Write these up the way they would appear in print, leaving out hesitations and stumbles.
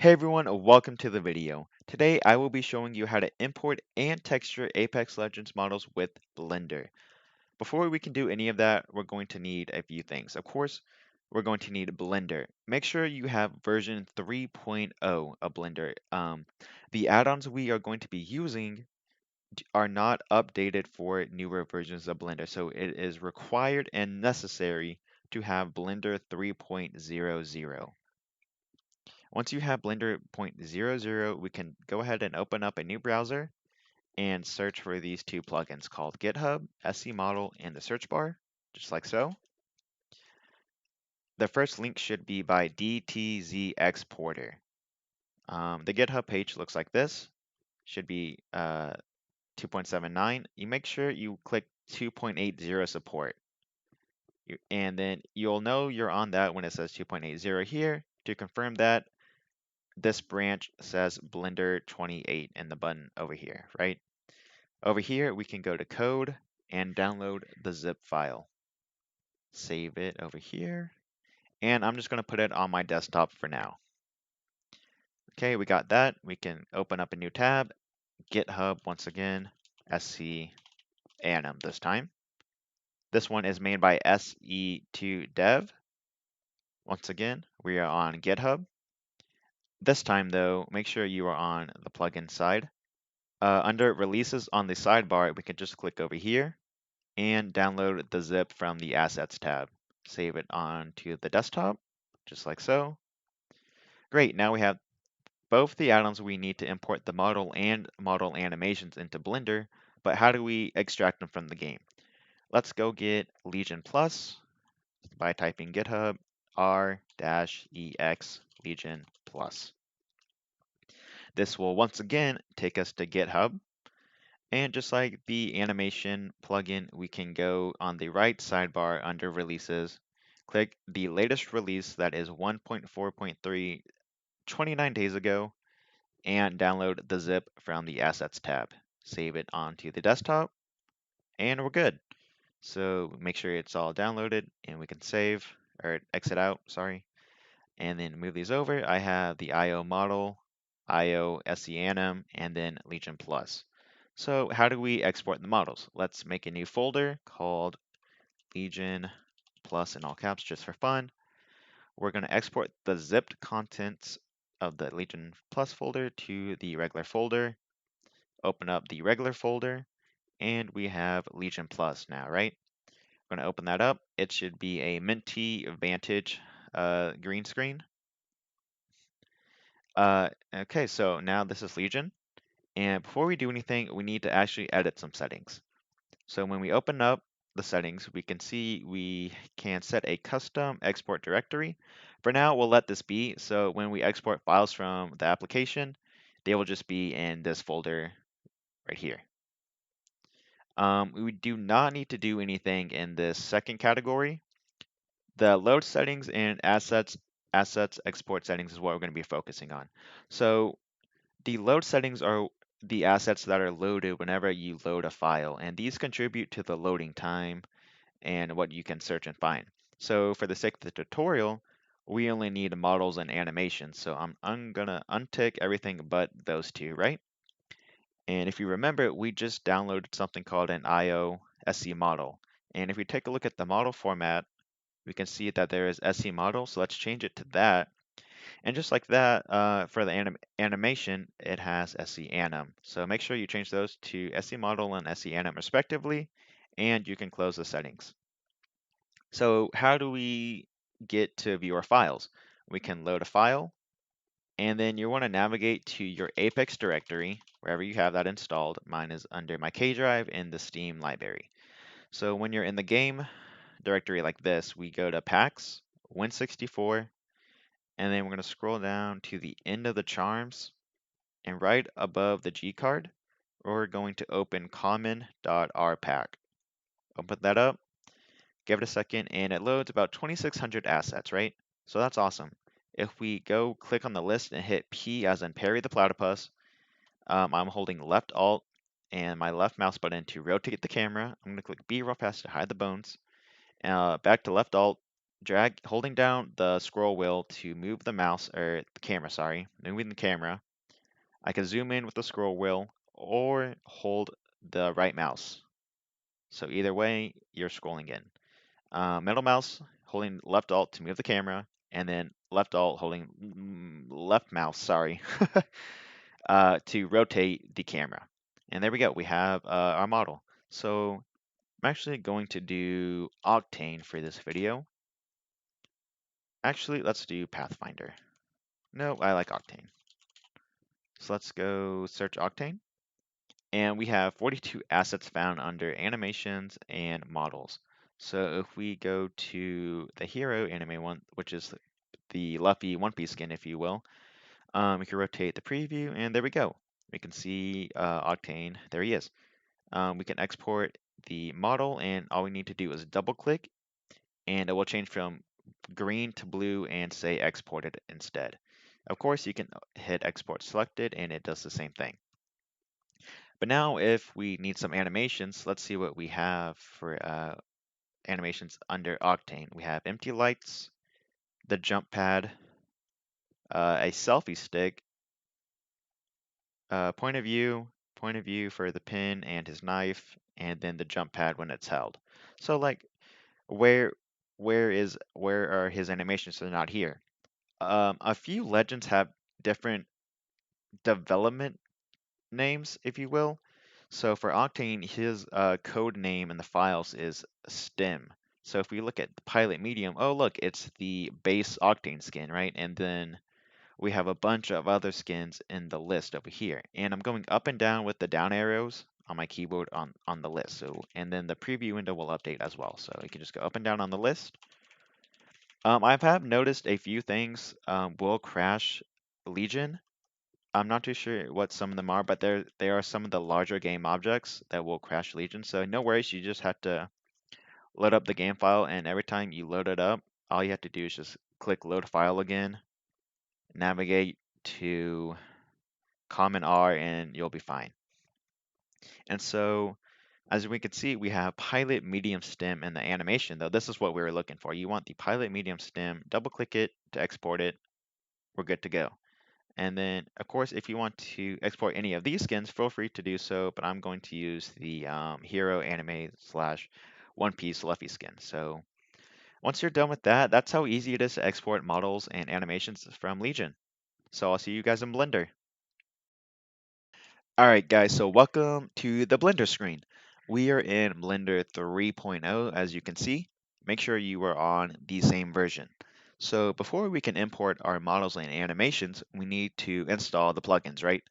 Hey everyone, welcome to the video. Today I will be showing you how to import and texture Apex Legends models with Blender. Before we can do any of that, we're going to need a few things. Of course, we're going to need Blender. Make sure you have version 3.0 of Blender. The add-ons we are going to be using are not updated for newer versions of Blender, so it is required and necessary to have Blender 3.00. Once you have Blender 0.00, we can go ahead and open up a new browser and search for these two plugins called GitHub, SC Model in the search bar, just like so. The first link should be by DTZ Exporter. The GitHub page looks like this, should be 2.79. You make sure you click 2.80 support. And then you'll know you're on that when it says 2.80 here. To confirm that, this branch says Blender 28 in the button over here, right? Over here, we can go to code and download the zip file. Save it over here. And I'm just going to put it on my desktop for now. Okay, we got that. We can open up a new tab. GitHub, once again, SC Anim this time. This one is made by SE2Dev. Once again, we are on GitHub. This time, though, make sure you are on the plugin side. Under releases on the sidebar, we can just click over here and download the zip from the assets tab. Save it onto the desktop, just like so. Great, now we have both the add-ons we need to import the model and model animations into Blender, but how do we extract them from the game? Let's go get Legion Plus by typing GitHub r-ex Legion Plus. This will once again take us to GitHub. And just like the animation plugin, we can go on the right sidebar under releases, click the latest release that is 1.4.3 29 days ago, and download the zip from the assets tab. Save it onto the desktop, and we're good. So make sure it's all downloaded and we can save or exit out, sorry, and then move these over. I have the IO model, IO SEANIM, and then Legion Plus. So how do we export the models? Let's make a new folder called Legion Plus in all caps just for fun. We're going to export the zipped contents of the Legion Plus folder to the regular folder. Open up the regular folder, and we have Legion Plus now, right? We're going to open that up. It should be a Minty Vantage green screen. Okay, so now this is Legion. And before we do anything, we need to actually edit some settings. So when we open up the settings, we can see we can set a custom export directory. For now, we'll let this be. So when we export files from the application, they will just be in this folder right here. We do not need to do anything in this second category. The load settings and assets export settings is what we're going to be focusing on. So the load settings are the assets that are loaded whenever you load a file, and these contribute to the loading time and what you can search and find. So for the sake of the tutorial, we only need models and animations. So I'm gonna untick everything but those two, right? And if you remember, we just downloaded something called an IO SC model. And if we take a look at the model format, we can see that there is SC model. So let's change it to that. And just like that, for the animation, it has SC anim. So make sure you change those to SC model and SC anim respectively, and you can close the settings. So how do we get to view our files? We can load a file, and then you want to navigate to your Apex directory, wherever you have that installed. Mine is under my K drive in the Steam library. So when you're in the game directory like this, we go to packs, Win64, and then we're going to scroll down to the end of the charms, and right above the G card, we're going to open common.rpack. Open that up, give it a second, and it loads about 2,600 assets, right? So that's awesome. If we go click on the list and hit P as in Perry the Platypus, I'm holding left Alt and my left mouse button to rotate the camera. I'm going to click B real fast to hide the bones. Back to left Alt, holding down the scroll wheel to move the mouse, or the camera, sorry, moving the camera. I can zoom in with the scroll wheel or hold the right mouse. So either way, you're scrolling in. Middle mouse holding left alt to move the camera, and then left alt holding left mouse, sorry, to rotate the camera. And there we go. We have our model. So I'm actually going to do Octane for this video. Actually, let's do Pathfinder. No, I like Octane. So let's go search Octane. And we have 42 assets found under animations and models. So if we go to the hero anime one, which is the Luffy One Piece skin, if you will, we can rotate the preview, and there we go. We can see Octane. There he is. We can export the model, and all we need to do is double click, and it will change from green to blue and say exported instead. Of course, you can hit export selected, and it does the same thing. But now if we need some animations, let's see what we have for animations under Octane. We have empty lights, the jump pad, a selfie stick, point of view for the pin and his knife, and then the jump pad when it's held. So like where where are his animations? They're not here. A few legends have different development names, if you will. So for Octane, his code name in the files is stem. So if we look at the pilot medium, oh look, it's the base Octane skin, right? And then we have a bunch of other skins in the list over here. And I'm going up and down with the down arrows on my keyboard on the list. So and then the preview window will update as well. So you can just go up and down on the list. I have noticed a few things will crash Legion. I'm not too sure what some of them are, but there are some of the larger game objects that will crash Legion. So no worries, you just have to load up the game file, and every time you load it up, all you have to do is just click load file again, navigate to Command R, and you'll be fine. And so as we can see, we have pilot medium stem in the animation, though this is what we were looking for. You want the pilot medium stem, double click it to export it, we're good to go. And then, of course, if you want to export any of these skins, feel free to do so, but I'm going to use the Hero Anime slash One Piece Luffy skin. So once you're done with that, that's how easy it is to export models and animations from Legion. So I'll see you guys in Blender. Alright guys, so welcome to the Blender screen. We are in Blender 3.0 as you can see. Make sure you are on the same version. So before we can import our models and animations, we need to install the plugins, right?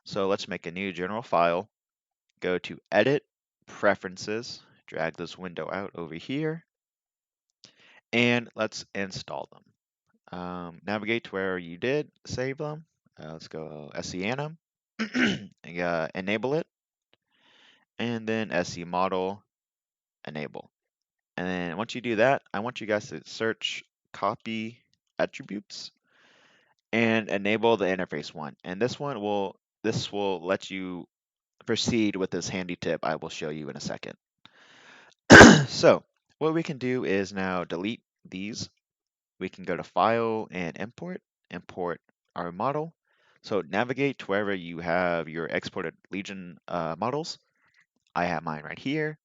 So let's make a new general file, go to Edit, Preferences, drag this window out over here, and let's install them. Navigate to where you did save them. Let's go SCANum, enable it, and then SC model, enable. And then once you do that, I want you guys to search copy attributes and enable the interface one. And this will let you proceed with this handy tip I will show you in a second. So what we can do is now delete these. We can go to File and import our model. So navigate to wherever you have your exported Legion models. I have mine right here,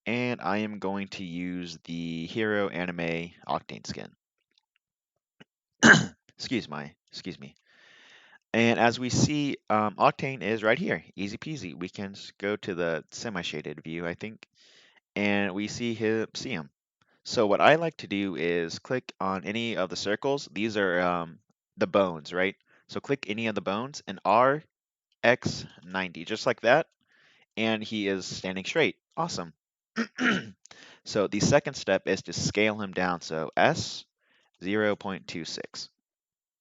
and I am going to use the Hero Anime Octane skin. Excuse me. And as we see, Octane is right here, easy peasy. We can go to the semi-shaded view, I think, and we see him. So what I like to do is click on any of the circles. These are the bones, right? So click any of the bones and RX90, just like that, and he is standing straight. Awesome. So the second step is to scale him down. So S 0.26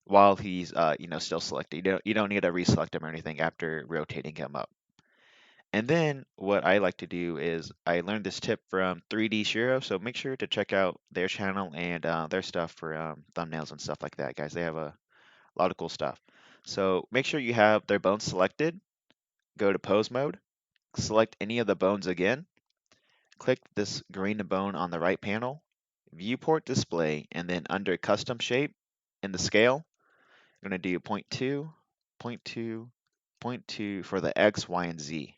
while he's still selected. You don't need to reselect him or anything after rotating him up. And then what I like to do is I learned this tip from 3D Shiro, so make sure to check out their channel and their stuff for thumbnails and stuff like that, guys. They have a lot of cool stuff. So make sure you have their bones selected. Go to pose mode. Select any of the bones again. Click this green bone on the right panel viewport display, and then under custom shape in the scale, I'm going to do zero point 0.2, zero point 0.2, zero point 0.2 for the X, Y, and Z.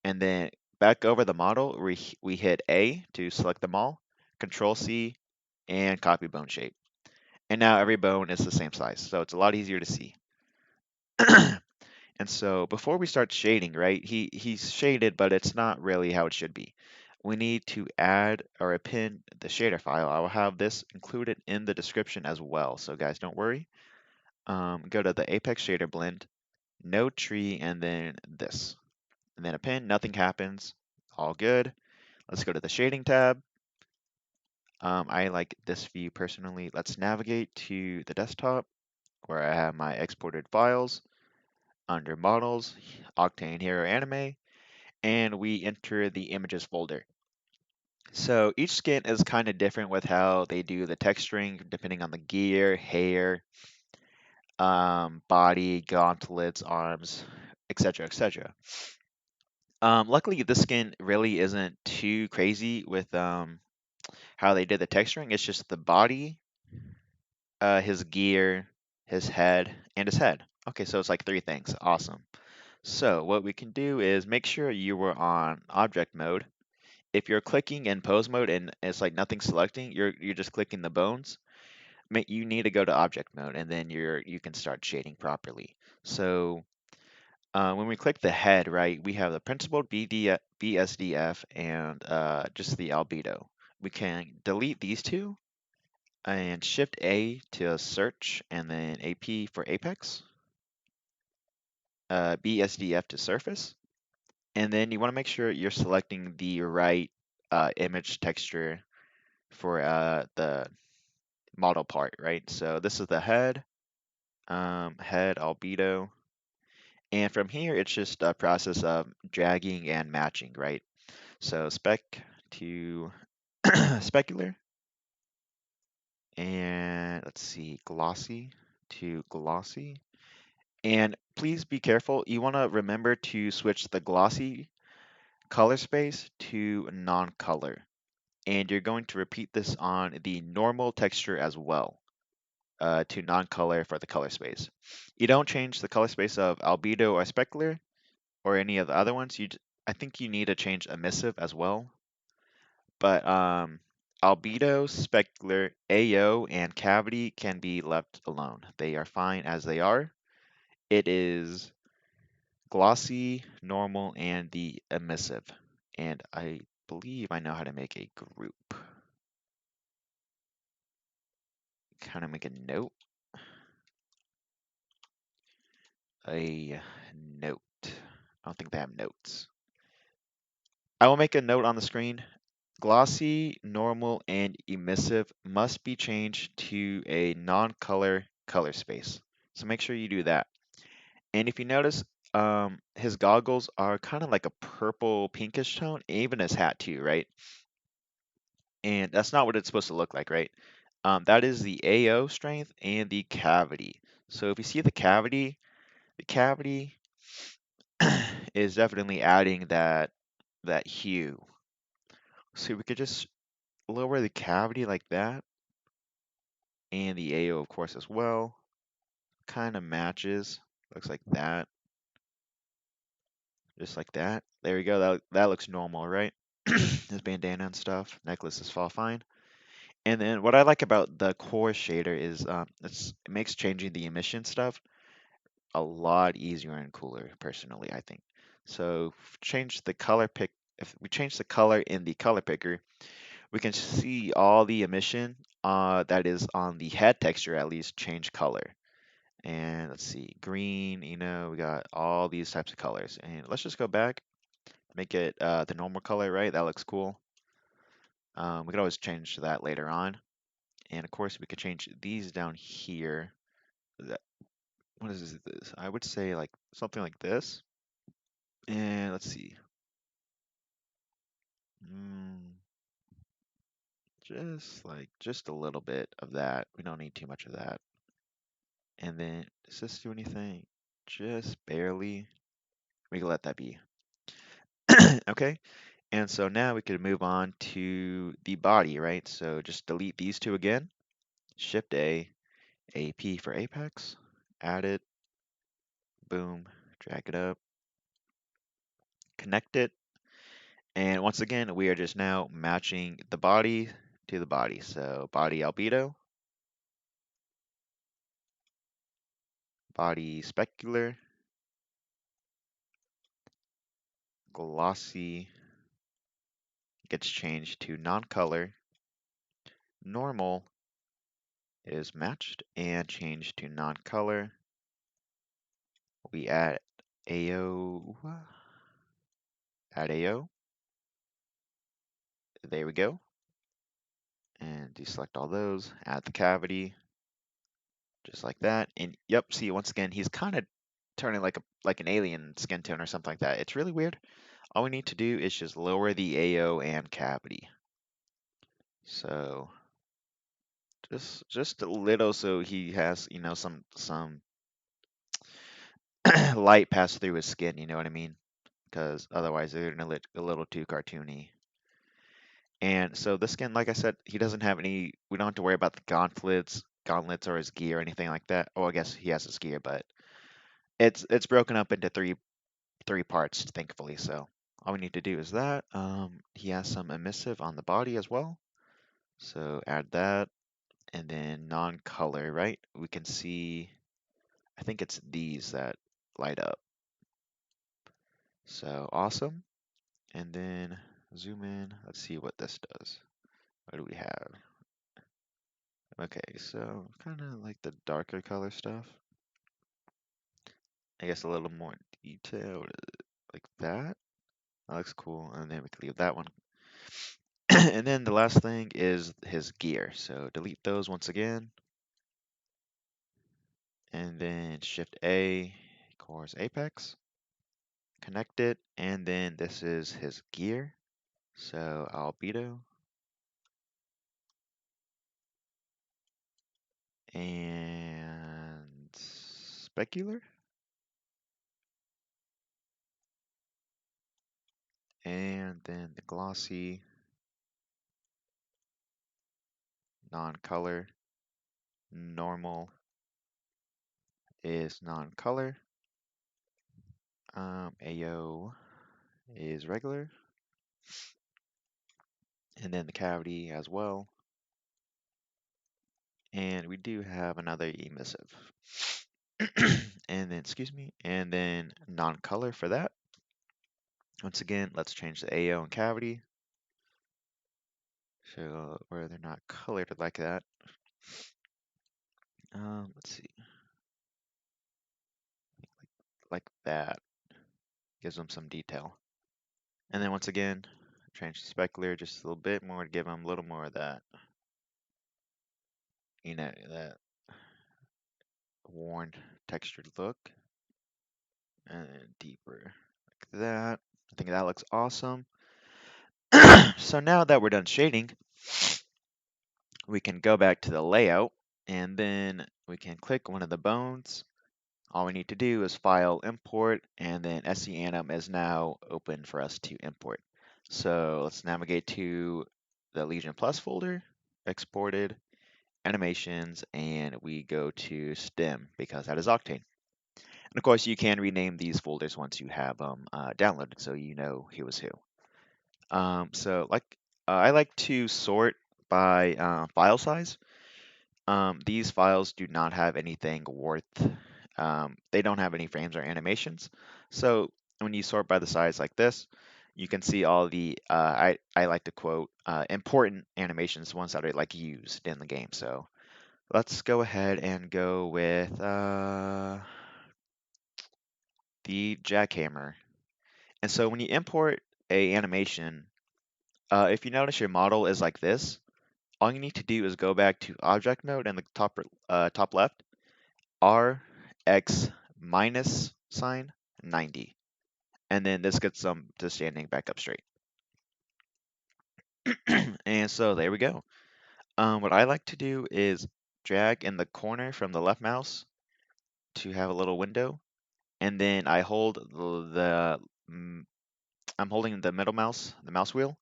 And then back over the model, we hit A to select them all, Control C, and copy bone shape. And now every bone is the same size, so it's a lot easier to see. And so before we start shading, right, he's shaded, but it's not really how it should be. We need to add or append the shader file. I will have this included in the description as well, so guys, don't worry. Go to the Apex Shader Blend, Node Tree, and then this. And then append, nothing happens, all good. Let's go to the Shading tab. I like this view personally. Let's navigate to the desktop where I have my exported files under Models, Octane Hero Anime, and we enter the images folder. So each skin is kind of different with how they do the texturing, depending on the gear, hair, body, gauntlets, arms, etc., etc. Luckily, this skin really isn't too crazy with how they did the texturing. It's just the body, his gear, his head, and his head. Okay, so it's like three things. Awesome. So what we can do is make sure you were on object mode. If you're clicking in pose mode and it's like nothing selecting, you're just clicking the bones. You need to go to object mode and then you can start shading properly. So when we click the head, right, we have the principled BSDF and just the albedo. We can delete these two and Shift A to search and then AP for apex, BSDF to surface. And then you want to make sure you're selecting the right image texture for the model part, right? So this is the head, head albedo. And from here, it's just a process of dragging and matching, right? So spec to specular. And let's see, glossy to glossy. And please be careful. You want to remember to switch the glossy color space to non-color. And you're going to repeat this on the normal texture as well, to non-color for the color space. You don't change the color space of albedo or specular or any of the other ones. I think you need to change emissive as well. But albedo, specular, AO, and cavity can be left alone. They are fine as they are. It is glossy, normal, and the emissive. And I believe I know how to make a group. Kind of make a note. A note. I don't think they have notes. I will make a note on the screen. Glossy, normal, and emissive must be changed to a non-color color space. So make sure you do that. And if you notice, his goggles are kind of like a purple pinkish tone, even his hat too, right? And that's not what it's supposed to look like, right? That is the AO strength and the cavity. So if you see the cavity is definitely adding that hue. So we could just lower the cavity like that, and the AO of course as well. Kind of matches. Looks like that. Just like that. There we go. That looks normal, right? His bandana and stuff. Necklace is all fine. And then what I like about the core shader is it makes changing the emission stuff a lot easier and cooler, personally, I think. So change the color pick. If we change the color in the color picker, we can see all the emission that is on the head texture at least change color. And let's see, green, we got all these types of colors. And let's just go back, make it the normal color, right? That looks cool. We could always change that later on. And of course, we could change these down here. What is this? I would say like something like this. And let's see. Mm, just a little bit of that. We don't need too much of that. And then does this do anything? Just barely. We can let that be. Okay. And so now we could move on to the body, right? So just delete these two again. Shift A, AP for apex, add it, boom, drag it up, connect it. And once again, we are just now matching the body to the body. So body albedo, body specular, glossy gets changed to non-color, normal is matched and changed to non-color. We add AO, add AO. There we go. And deselect all those, add the cavity, just like that. And yep, see once again, he's kind of turning like an alien skin tone or something like that. It's really weird. All we need to do is just lower the AO and cavity. So just a little so he has, some light pass through his skin, you know what I mean? Because otherwise they're gonna look a little too cartoony. And so the skin, like I said, he doesn't have any. We don't have to worry about the gauntlets or his gear or anything like that. Oh, I guess he has his gear, but it's broken up into three parts, thankfully. So all we need to do is that. He has some emissive on the body as well. So add that, and then non-color, right? We can see. I think it's these that light up. So awesome. And then zoom in. Let's see what this does. What do we have? Okay, so kind of like the darker color stuff. I guess a little more detailed, like that. That looks cool. And then we can leave that one. And then the last thing is his gear. So delete those once again. And then Shift A, Core's Apex. Connect it. And then this is his gear. So albedo. And specular. And then the glossy, non-color, normal is non-color. AO is regular. And then the cavity as well. And we do have another emissive. And then, excuse me, and then non-color for that. Once again, let's change the AO and cavity. So where they're not colored like that. Let's see, like that. Gives them some detail. And then once again, change the specular just a little bit more to give them a little more of that, that worn textured look. And deeper like that. I think that looks awesome. So now that we're done shading, we can go back to the layout and then we can click one of the bones. All we need to do is file import and then SEAnim is now open for us to import. So let's navigate to the Legion Plus folder, exported, animations, and we go to stem because that is Octane. And of course, you can rename these folders once you have them downloaded, so you know who is who. So I like to sort by file size. These files do not have anything worth. They don't have any frames or animations. So when you sort by the size like this, you can see all the I like to quote important animations, ones that are like used in the game. So let's go ahead and go with the jackhammer. And so when you import a animation, if you notice your model is like this, all you need to do is go back to object mode and the top left, RX minus sign 90. And then this gets them to standing back up straight. And so there we go. What I like to do is drag in the corner from the left mouse to have a little window. And then I hold the I'm holding the middle mouse, the mouse wheel,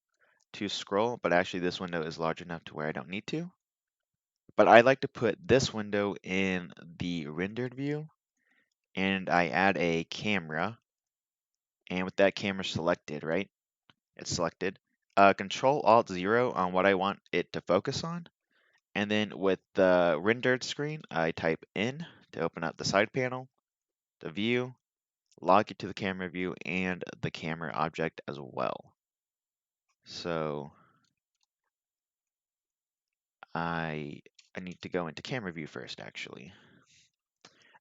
to scroll, but actually this window is large enough to where I don't need to. But I like to put this window in the rendered view, and I add a camera, and with that camera selected, right? It's selected. Control Alt 0 on what I want it to focus on, and then with the rendered screen, I type in to open up the side panel, the view, log it to the camera view, and the camera object as well. So I I need to go into camera view first, actually.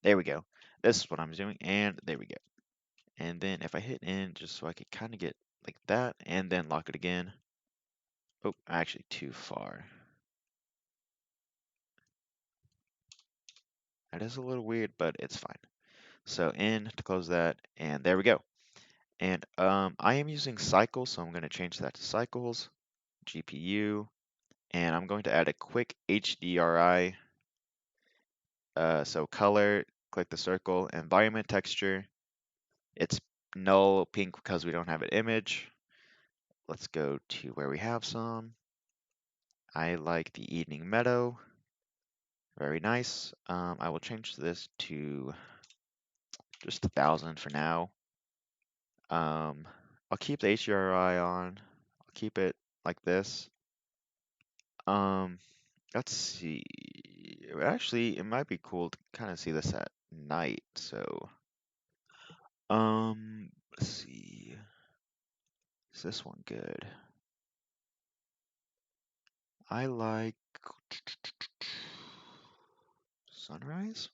There we go. This is what I'm doing, and there we go. And then if I hit in, just so I could kind of get like that, and then lock it again. Oh, actually too far. That is a little weird, but it's fine. So in to close that, and there we go. And I am using cycles, so I'm going to change that to cycles, GPU, and I'm going to add a quick HDRI. So color, click the circle, environment texture. It's null pink because we don't have an image. Let's go to where we have some. I like the evening meadow. Very nice. I will change this to just 1,000 for now. I'll keep the HDRI on. I'll keep it like this. Um, let's see. Actually, it might be cool to kind of see this at night. So, let's see. Is this one good? I like sunrise.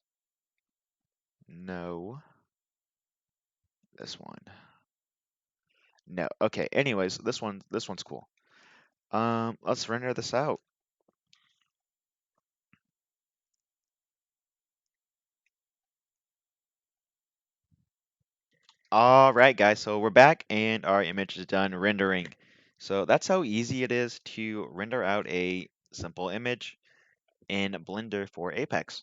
No, this one. No. Okay. Anyways, this one's cool. Let's render this out. All right, guys, so we're back and our image is done rendering. So that's how easy it is to render out a simple image in Blender for Apex.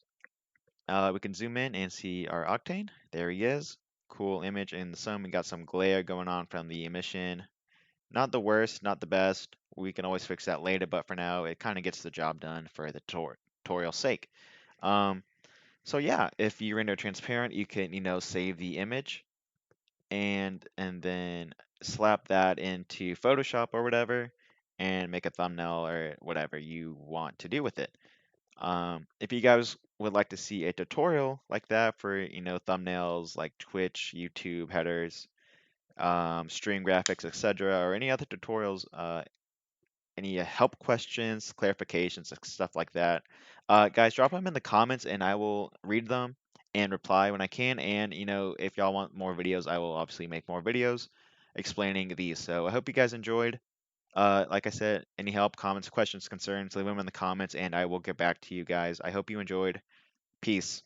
We can zoom in and see our Octane. There he is. Cool image in the sun. We got some glare going on from the emission. Not the worst, not the best. We can always fix that later, but for now, it kind of gets the job done for the tutorial's sake. Um, so yeah, if you render transparent, you can, save the image and then slap that into Photoshop or whatever and make a thumbnail or whatever you want to do with it. If you guys would like to see a tutorial like that for thumbnails like Twitch, YouTube headers, stream graphics, etc., or any other tutorials, any help questions, clarifications, stuff like that, guys, drop them in the comments and I will read them and reply when I can. And if y'all want more videos, I will obviously make more videos explaining these. So I hope you guys enjoyed. Like I said, any help, comments, questions, concerns, leave them in the comments and I will get back to you guys. I hope you enjoyed. Peace.